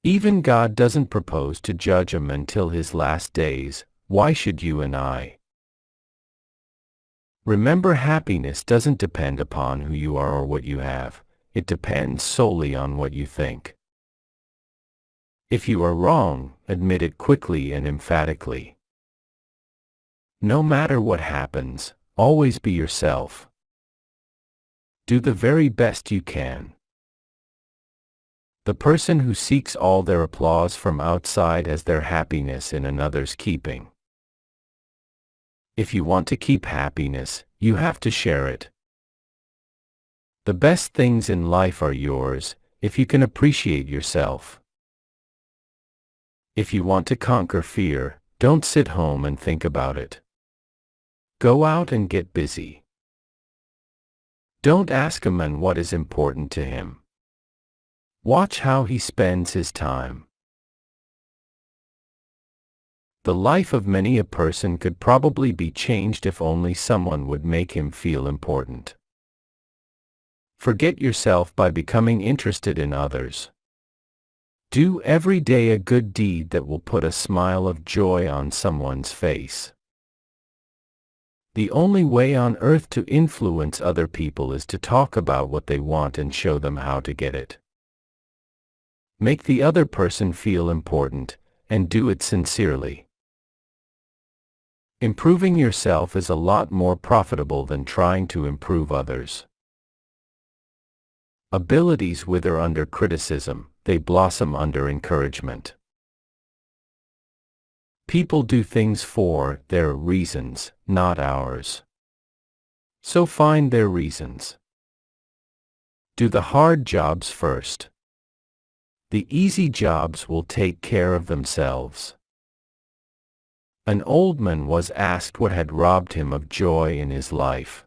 Even God doesn't propose to judge him until his last days. Why should you and I? Remember, happiness doesn't depend upon who you are or what you have. It depends solely on what you think. If you are wrong, admit it quickly and emphatically. No matter what happens, always be yourself. Do the very best you can. The person who seeks all their applause from outside has their happiness in another's keeping. If you want to keep happiness, you have to share it. The best things in life are yours, if you can appreciate yourself. If you want to conquer fear, don't sit home and think about it. Go out and get busy. Don't ask a man what is important to him. Watch how he spends his time. The life of many a person could probably be changed if only someone would make him feel important. Forget yourself by becoming interested in others. Do every day a good deed that will put a smile of joy on someone's face. The only way on earth to influence other people is to talk about what they want and show them how to get it. Make the other person feel important, and do it sincerely. Improving yourself is a lot more profitable than trying to improve others. Abilities wither under criticism, they blossom under encouragement. People do things for their reasons, not ours. So find their reasons. Do the hard jobs first. The easy jobs will take care of themselves. An old man was asked what had robbed him of joy in his life.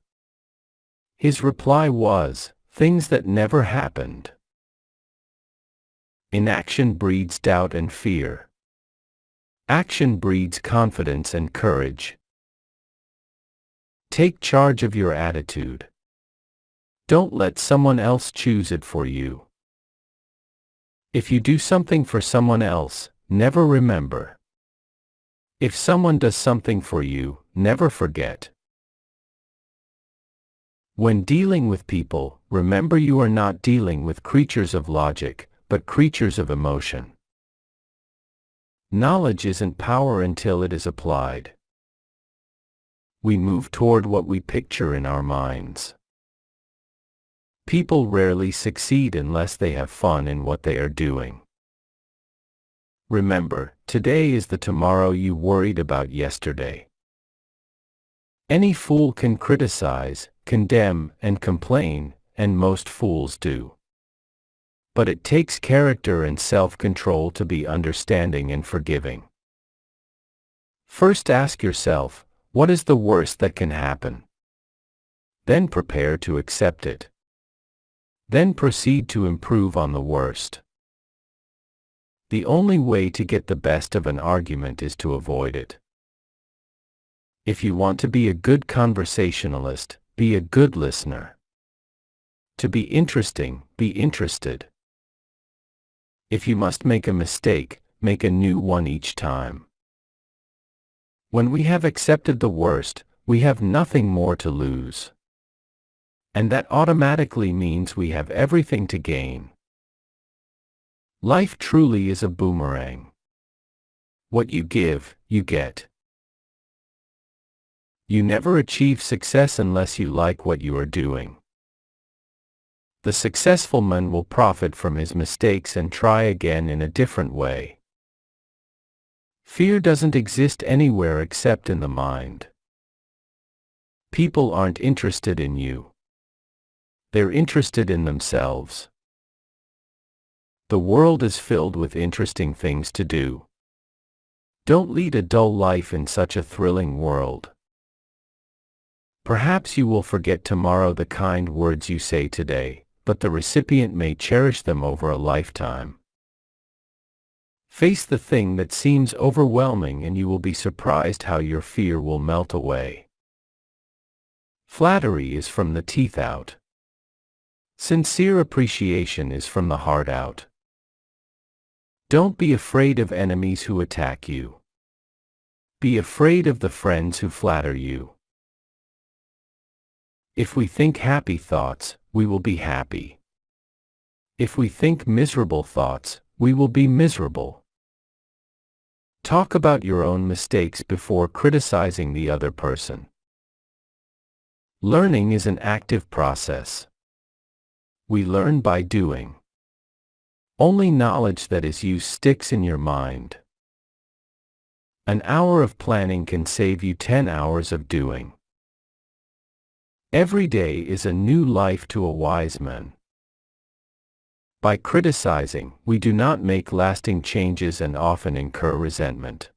His reply was, things that never happened. Inaction breeds doubt and fear. Action breeds confidence and courage. Take charge of your attitude. Don't let someone else choose it for you. If you do something for someone else, never remember. If someone does something for you, never forget. When dealing with people, remember you are not dealing with creatures of logic, but creatures of emotion. Knowledge isn't power until it is applied. We move toward what we picture in our minds. People rarely succeed unless they have fun in what they are doing. Remember, today is the tomorrow you worried about yesterday. Any fool can criticize, condemn, and complain, and most fools do. But it takes character and self-control to be understanding and forgiving. First ask yourself, what is the worst that can happen? Then prepare to accept it. Then proceed to improve on the worst. The only way to get the best of an argument is to avoid it. If you want to be a good conversationalist, be a good listener. To be interesting, be interested. If you must make a mistake, make a new one each time. When we have accepted the worst, we have nothing more to lose. And that automatically means we have everything to gain. Life truly is a boomerang. What you give, you get. You never achieve success unless you like what you are doing. The successful man will profit from his mistakes and try again in a different way. Fear doesn't exist anywhere except in the mind. People aren't interested in you. They're interested in themselves. The world is filled with interesting things to do. Don't lead a dull life in such a thrilling world. Perhaps you will forget tomorrow the kind words you say today, but the recipient may cherish them over a lifetime. Face the thing that seems overwhelming and you will be surprised how your fear will melt away. Flattery is from the teeth out. Sincere appreciation is from the heart out. Don't be afraid of enemies who attack you. Be afraid of the friends who flatter you. If we think happy thoughts, we will be happy. If we think miserable thoughts, we will be miserable. Talk about your own mistakes before criticizing the other person. Learning is an active process. We learn by doing. Only knowledge that is used sticks in your mind. An hour of planning can save you 10 hours of doing. Every day is a new life to a wise man. By criticizing, we do not make lasting changes and often incur resentment.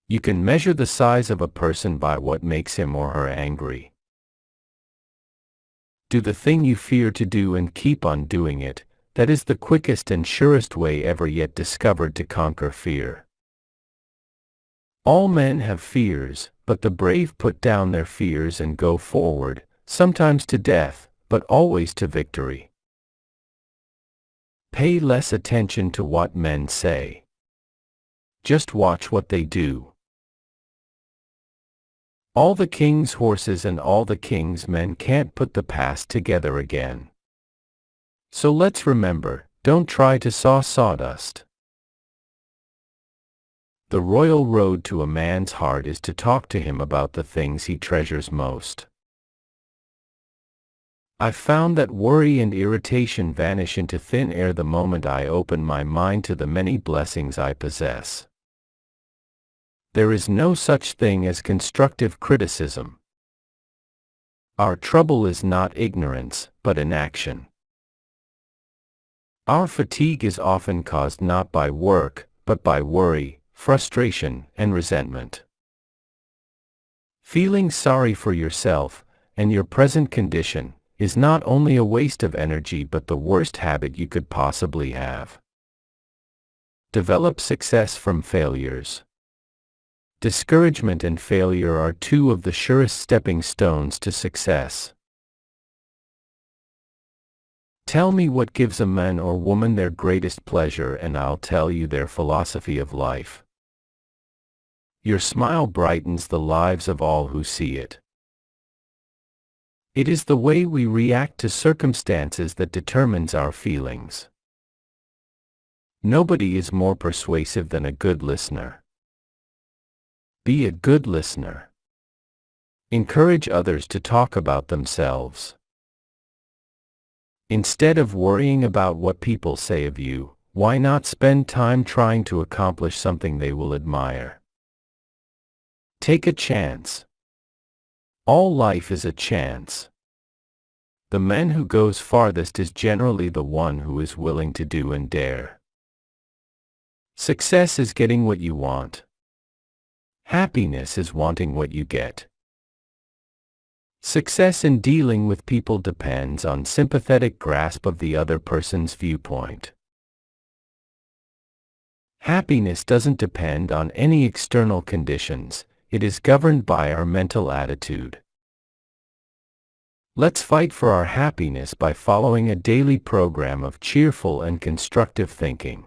You can measure the size of a person by what makes him or her angry. Do the thing you fear to do and keep on doing it. That is the quickest and surest way ever yet discovered to conquer fear. All men have fears, but the brave put down their fears and go forward, sometimes to death, but always to victory. Pay less attention to what men say. Just watch what they do. All the king's horses and all the king's men can't put the past together again. So let's remember, don't try to saw sawdust. The royal road to a man's heart is to talk to him about the things he treasures most. I've found that worry and irritation vanish into thin air the moment I open my mind to the many blessings I possess. There is no such thing as constructive criticism. Our trouble is not ignorance, but inaction. Our fatigue is often caused not by work, but by worry, frustration, and resentment. Feeling sorry for yourself and your present condition is not only a waste of energy but the worst habit you could possibly have. Develop success from failures. Discouragement and failure are two of the surest stepping stones to success. Tell me what gives a man or woman their greatest pleasure and I'll tell you their philosophy of life. Your smile brightens the lives of all who see it. It is the way we react to circumstances that determines our feelings. Nobody is more persuasive than a good listener. Be a good listener. Encourage others to talk about themselves. Instead of worrying about what people say of you, why not spend time trying to accomplish something they will admire? Take a chance. All life is a chance. The man who goes farthest is generally the one who is willing to do and dare. Success is getting what you want. Happiness is wanting what you get. Success in dealing with people depends on sympathetic grasp of the other person's viewpoint. Happiness doesn't depend on any external conditions, it is governed by our mental attitude. Let's fight for our happiness by following a daily program of cheerful and constructive thinking.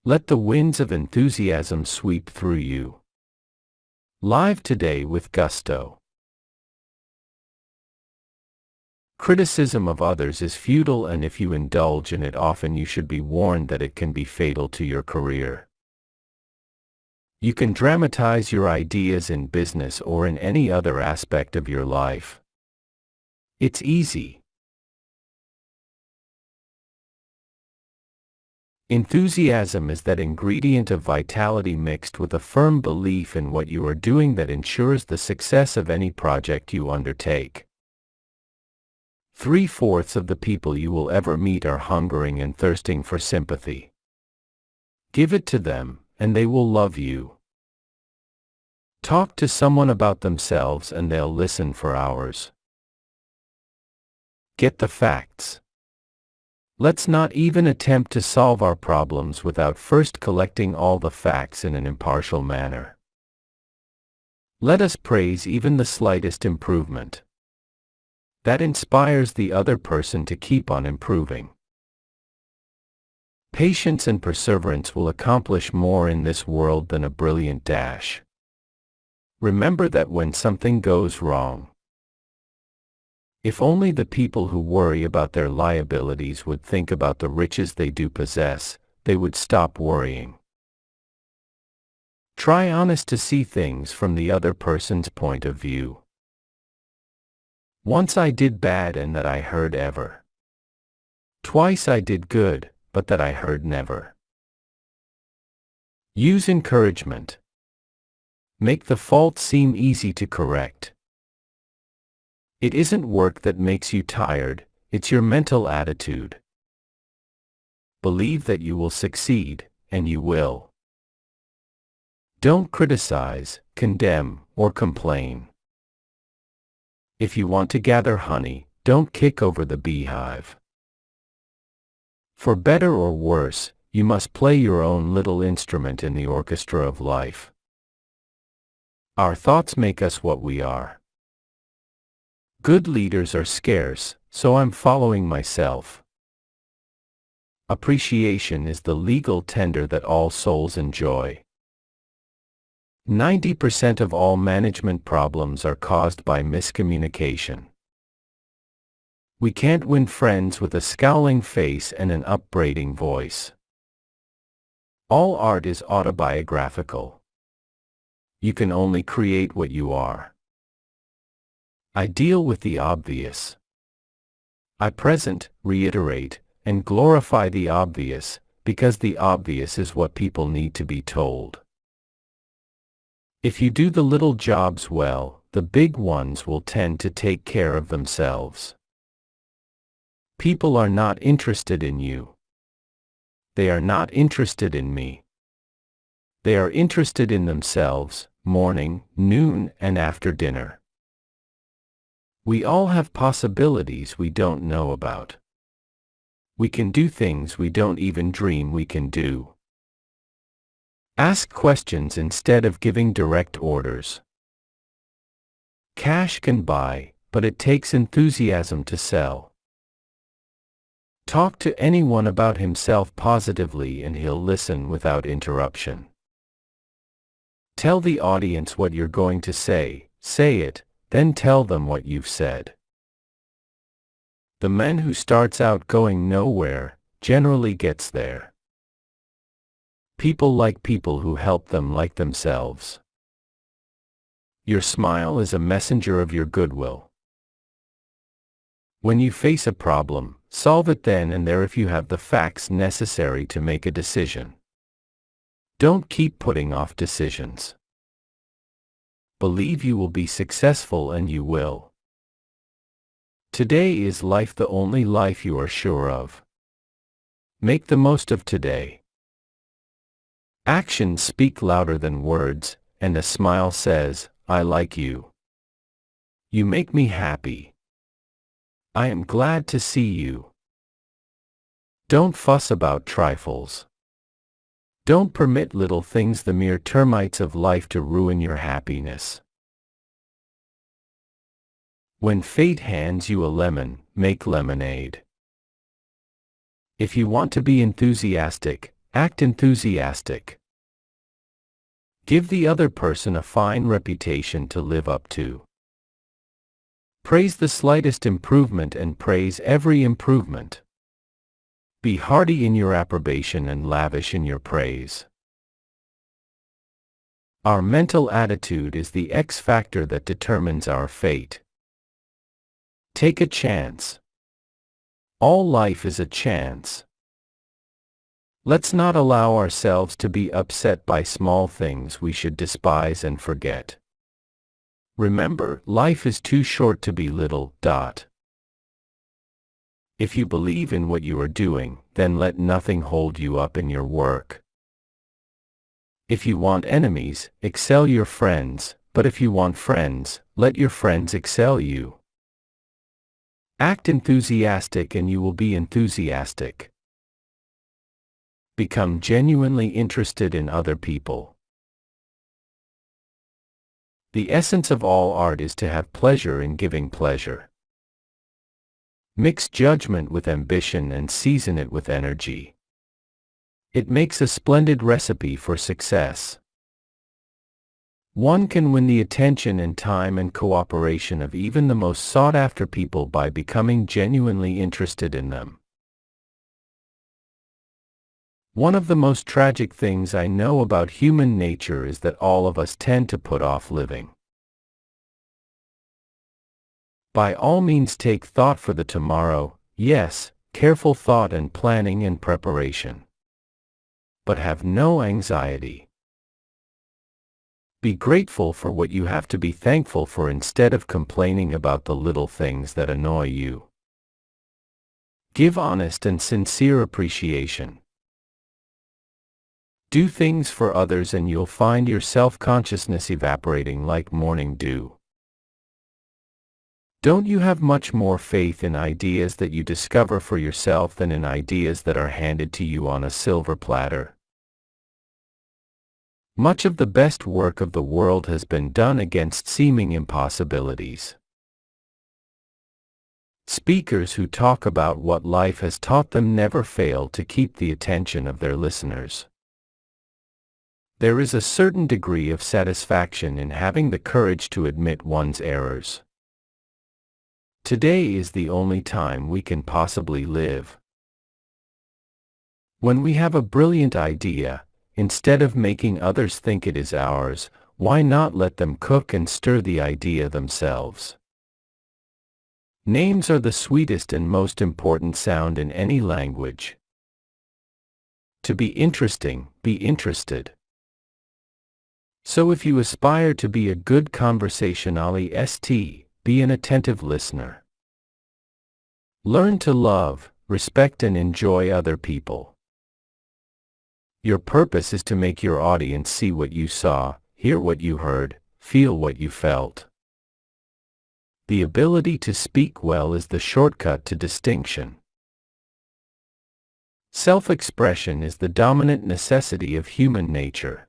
Let the winds of enthusiasm sweep through you. Live today with gusto. Criticism of others is futile, and if you indulge in it often you should be warned that it can be fatal to your career. You can dramatize your ideas in business or in any other aspect of your life. It's easy. Enthusiasm is that ingredient of vitality mixed with a firm belief in what you are doing that ensures the success of any project you undertake. 3/4 of the people you will ever meet are hungering and thirsting for sympathy. Give it to them, and they will love you. Talk to someone about themselves and they'll listen for hours. Get the facts. Let's not even attempt to solve our problems without first collecting all the facts in an impartial manner. Let us praise even the slightest improvement. That inspires the other person to keep on improving. Patience and perseverance will accomplish more in this world than a brilliant dash. Remember that when something goes wrong, if only the people who worry about their liabilities would think about the riches they do possess, they would stop worrying. Try honest to see things from the other person's point of view. Once I did bad and that I heard ever. Twice I did good, but that I heard never. Use encouragement. Make the fault seem easy to correct. It isn't work that makes you tired, it's your mental attitude. Believe that you will succeed, and you will. Don't criticize, condemn, or complain. If you want to gather honey, don't kick over the beehive. For better or worse, you must play your own little instrument in the orchestra of life. Our thoughts make us what we are. Good leaders are scarce, so I'm following myself. Appreciation is the legal tender that all souls enjoy. 90% of all management problems are caused by miscommunication. We can't win friends with a scowling face and an upbraiding voice. All art is autobiographical. You can only create what you are. I deal with the obvious. I present, reiterate, and glorify the obvious, because the obvious is what people need to be told. If you do the little jobs well, the big ones will tend to take care of themselves. People are not interested in you. They are not interested in me. They are interested in themselves, morning, noon, and after dinner. We all have possibilities we don't know about. We can do things we don't even dream we can do. Ask questions instead of giving direct orders. Cash can buy, but it takes enthusiasm to sell. Talk to anyone about himself positively and he'll listen without interruption. Tell the audience what you're going to say it, then tell them what you've said. The man who starts out going nowhere generally gets there. People like people who help them like themselves. Your smile is a messenger of your goodwill. When you face a problem, solve it then and there if you have the facts necessary to make a decision. Don't keep putting off decisions. Believe you will be successful and you will. Today is life, the only life you are sure of. Make the most of today. Actions speak louder than words, and a smile says, I like you. You make me happy. I am glad to see you. Don't fuss about trifles. Don't permit little things, the mere termites of life, to ruin your happiness. When fate hands you a lemon, make lemonade. If you want to be enthusiastic, act enthusiastic. Give the other person a fine reputation to live up to. Praise the slightest improvement and praise every improvement. Be hearty in your approbation and lavish in your praise. Our mental attitude is the X factor that determines our fate. Take a chance. All life is a chance. Let's not allow ourselves to be upset by small things we should despise and forget. Remember, life is too short to be little. If you believe in what you are doing, then let nothing hold you up in your work. If you want enemies, excel your friends, but if you want friends, let your friends excel you. Act enthusiastic and you will be enthusiastic. Become genuinely interested in other people. The essence of all art is to have pleasure in giving pleasure. Mix judgment with ambition and season it with energy. It makes a splendid recipe for success. One can win the attention and time and cooperation of even the most sought-after people by becoming genuinely interested in them. One of the most tragic things I know about human nature is that all of us tend to put off living. By all means take thought for the tomorrow, yes, careful thought and planning and preparation. But have no anxiety. Be grateful for what you have to be thankful for instead of complaining about the little things that annoy you. Give honest and sincere appreciation. Do things for others and you'll find your self-consciousness evaporating like morning dew. Don't you have much more faith in ideas that you discover for yourself than in ideas that are handed to you on a silver platter? Much of the best work of the world has been done against seeming impossibilities. Speakers who talk about what life has taught them never fail to keep the attention of their listeners. There is a certain degree of satisfaction in having the courage to admit one's errors. Today is the only time we can possibly live. When we have a brilliant idea, instead of making others think it is ours, why not let them cook and stir the idea themselves? Names are the sweetest and most important sound in any language. To be interesting, be interested. So if you aspire to be a good conversationalist, be an attentive listener. Learn to love, respect and enjoy other people. Your purpose is to make your audience see what you saw, hear what you heard, feel what you felt. The ability to speak well is the shortcut to distinction. Self-expression is the dominant necessity of human nature.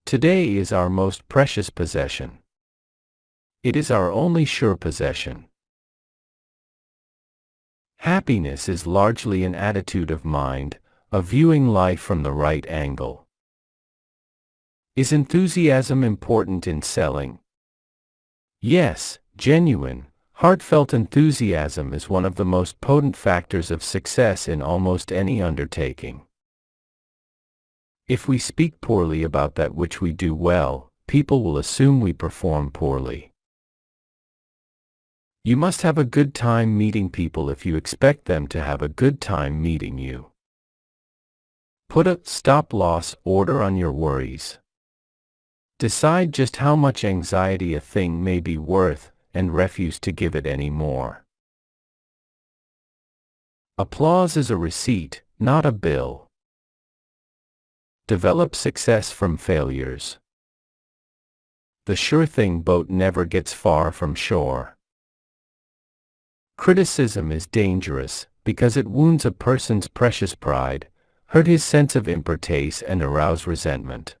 Today is our most precious possession. It is our only sure possession. Happiness is largely an attitude of mind, of viewing life from the right angle. Is enthusiasm important in selling? Yes, genuine, heartfelt enthusiasm is one of the most potent factors of success in almost any undertaking. If we speak poorly about that which we do well, people will assume we perform poorly. You must have a good time meeting people if you expect them to have a good time meeting you. Put a stop-loss order on your worries. Decide just how much anxiety a thing may be worth, and refuse to give it any more. Applause is a receipt, not a bill. Develop success from failures. The sure-thing boat never gets far from shore. Criticism is dangerous, because it wounds a person's precious pride, hurt his sense of importance and arouse resentment.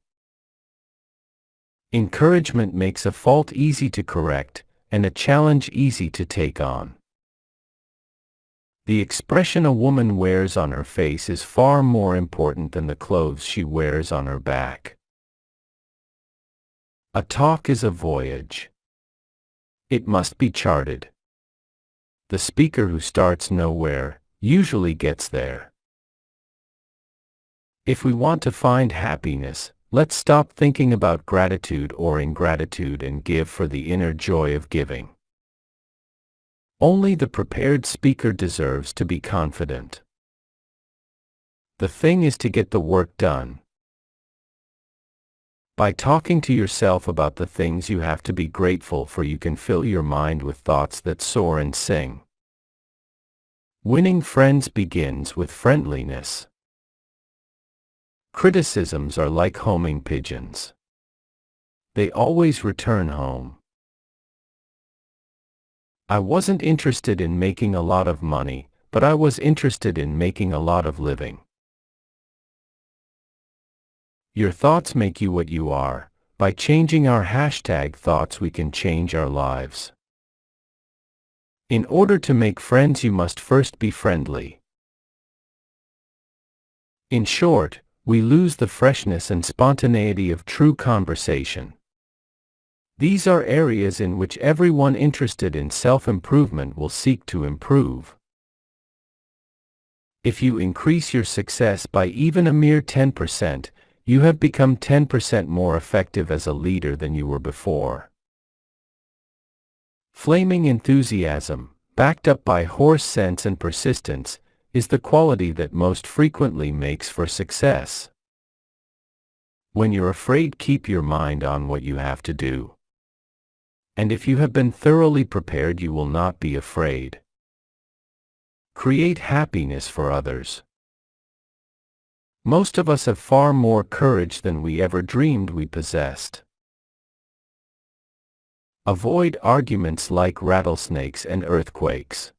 Encouragement makes a fault easy to correct, and a challenge easy to take on. The expression a woman wears on her face is far more important than the clothes she wears on her back. A talk is a voyage. It must be charted. The speaker who starts nowhere usually gets there. If we want to find happiness, let's stop thinking about gratitude or ingratitude and give for the inner joy of giving. Only the prepared speaker deserves to be confident. The thing is to get the work done. By talking to yourself about the things you have to be grateful for, you can fill your mind with thoughts that soar and sing. Winning friends begins with friendliness. Criticisms are like homing pigeons. They always return home. I wasn't interested in making a lot of money, but I was interested in making a lot of living. Your thoughts make you what you are. By changing our #thoughts we can change our lives. In order to make friends you must first be friendly. In short, we lose the freshness and spontaneity of true conversation. These are areas in which everyone interested in self-improvement will seek to improve. If you increase your success by even a mere 10%, you have become 10% more effective as a leader than you were before. Flaming enthusiasm, backed up by horse sense and persistence, is the quality that most frequently makes for success. When you're afraid, keep your mind on what you have to do. And if you have been thoroughly prepared, you will not be afraid. Create happiness for others. Most of us have far more courage than we ever dreamed we possessed. Avoid arguments like rattlesnakes and earthquakes.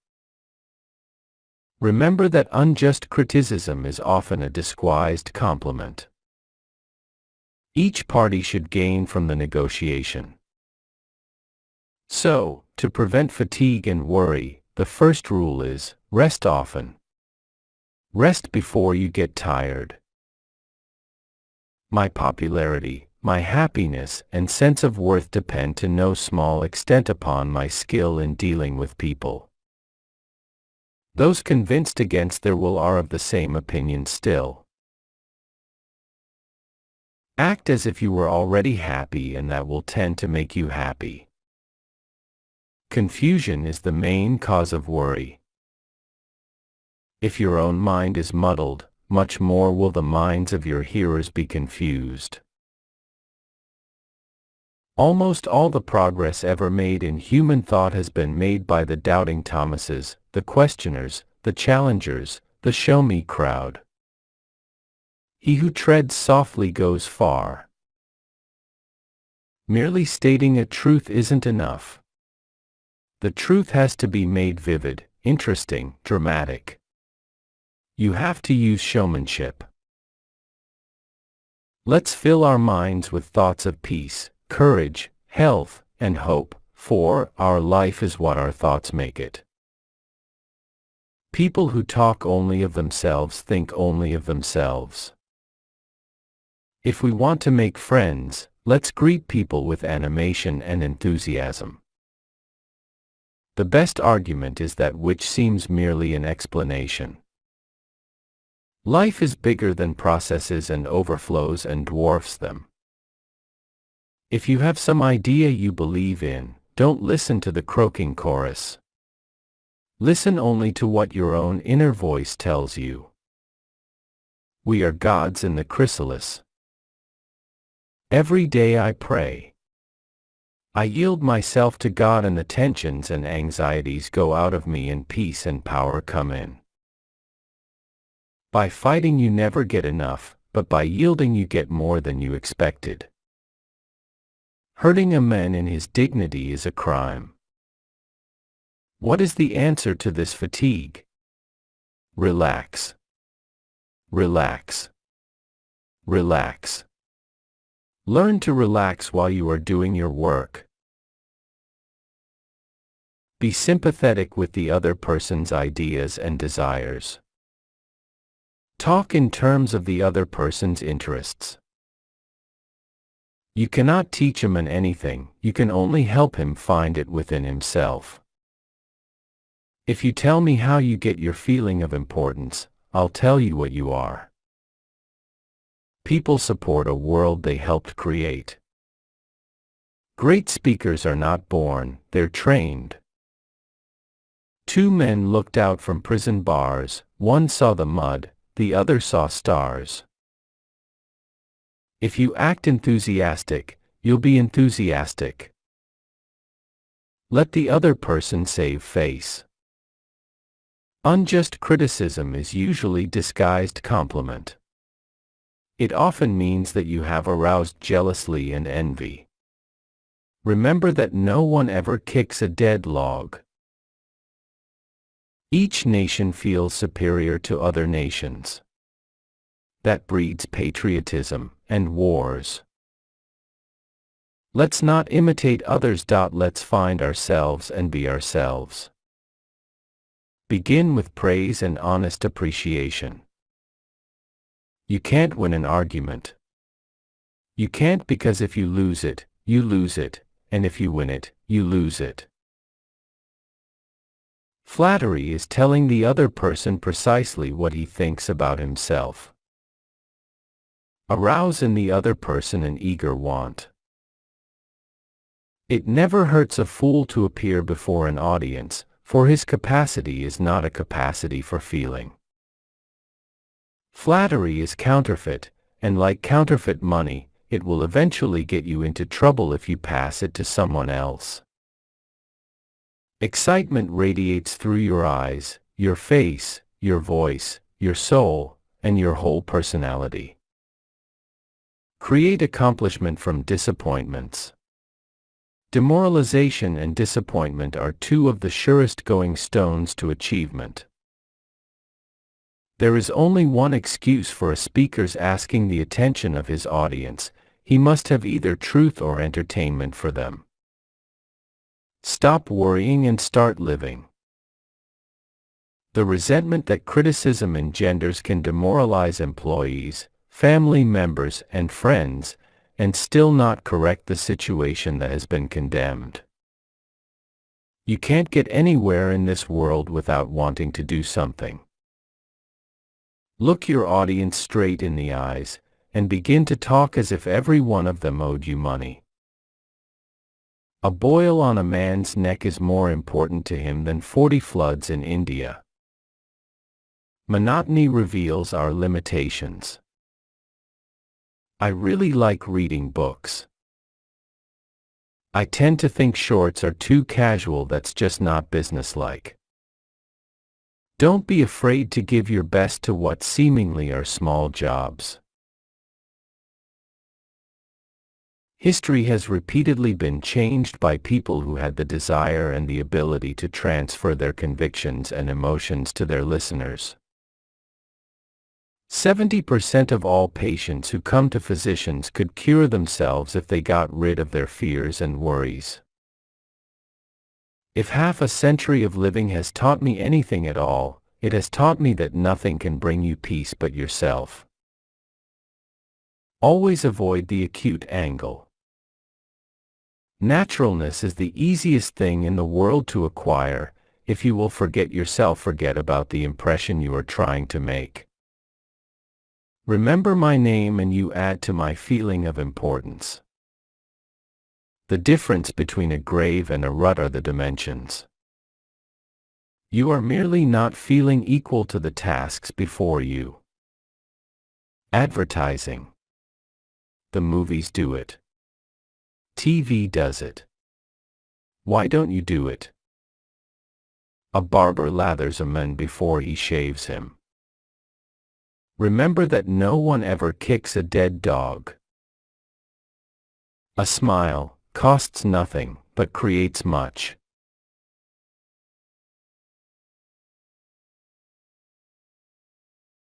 Remember that unjust criticism is often a disguised compliment. Each party should gain from the negotiation. So, to prevent fatigue and worry, the first rule is, rest often. Rest before you get tired. My popularity, my happiness, and sense of worth depend to no small extent upon my skill in dealing with people. Those convinced against their will are of the same opinion still. Act as if you were already happy, and that will tend to make you happy. Confusion is the main cause of worry. If your own mind is muddled, much more will the minds of your hearers be confused. Almost all the progress ever made in human thought has been made by the doubting Thomases, the questioners, the challengers, the show-me crowd. He who treads softly goes far. Merely stating a truth isn't enough. The truth has to be made vivid, interesting, dramatic. You have to use showmanship. Let's fill our minds with thoughts of peace, courage, health, and hope, for our life is what our thoughts make it. People who talk only of themselves think only of themselves. If we want to make friends, let's greet people with animation and enthusiasm. The best argument is that which seems merely an explanation. Life is bigger than processes and overflows and dwarfs them. If you have some idea you believe in, don't listen to the croaking chorus. Listen only to what your own inner voice tells you. We are gods in the chrysalis. Every day I pray. I yield myself to God, and the tensions and anxieties go out of me, and peace and power come in. By fighting you never get enough, but by yielding you get more than you expected. Hurting a man in his dignity is a crime. What is the answer to this fatigue? Relax. Relax. Relax. Learn to relax while you are doing your work. Be sympathetic with the other person's ideas and desires. Talk in terms of the other person's interests. You cannot teach a man anything, you can only help him find it within himself. If you tell me how you get your feeling of importance, I'll tell you what you are. People support a world they helped create. Great speakers are not born, they're trained. Two men looked out from prison bars, one saw the mud, the other saw stars. If you act enthusiastic, you'll be enthusiastic. Let the other person save face. Unjust criticism is usually disguised compliment. It often means that you have aroused jealousy and envy. Remember that no one ever kicks a dead log. Each nation feels superior to other nations. That breeds patriotism and wars. Let's not imitate others. Let's find ourselves and be ourselves. Begin with praise and honest appreciation. You can't win an argument. You can't, because if you lose it, and if you win it, you lose it. Flattery is telling the other person precisely what he thinks about himself. Arouse in the other person an eager want. It never hurts a fool to appear before an audience, for his capacity is not a capacity for feeling. Flattery is counterfeit, and like counterfeit money, it will eventually get you into trouble if you pass it to someone else. Excitement radiates through your eyes, your face, your voice, your soul, and your whole personality. Create accomplishment from disappointments. Demoralization and disappointment are two of the surest going stones to achievement. There is only one excuse for a speaker's asking the attention of his audience: he must have either truth or entertainment for them. Stop worrying and start living. The resentment that criticism engenders can demoralize employees, family members, and friends, and still not correct the situation that has been condemned. You can't get anywhere in this world without wanting to do something. Look your audience straight in the eyes, and begin to talk as if every one of them owed you money. A boil on a man's neck is more important to him than 40 floods in India. Monotony reveals our limitations. I really like reading books. I tend to think shorts are too casual. That's just not businesslike. Don't be afraid to give your best to what seemingly are small jobs. History has repeatedly been changed by people who had the desire and the ability to transfer their convictions and emotions to their listeners. 70% of all patients who come to physicians could cure themselves if they got rid of their fears and worries. If half a century of living has taught me anything at all, it has taught me that nothing can bring you peace but yourself. Always avoid the acute angle. Naturalness is the easiest thing in the world to acquire. If you will forget yourself, forget about the impression you are trying to make. Remember my name and you add to my feeling of importance. The difference between a grave and a rut are the dimensions. You are merely not feeling equal to the tasks before you. Advertising. The movies do it. TV does it. Why don't you do it? A barber lathers a man before he shaves him. Remember that no one ever kicks a dead dog. A smile costs nothing, but creates much.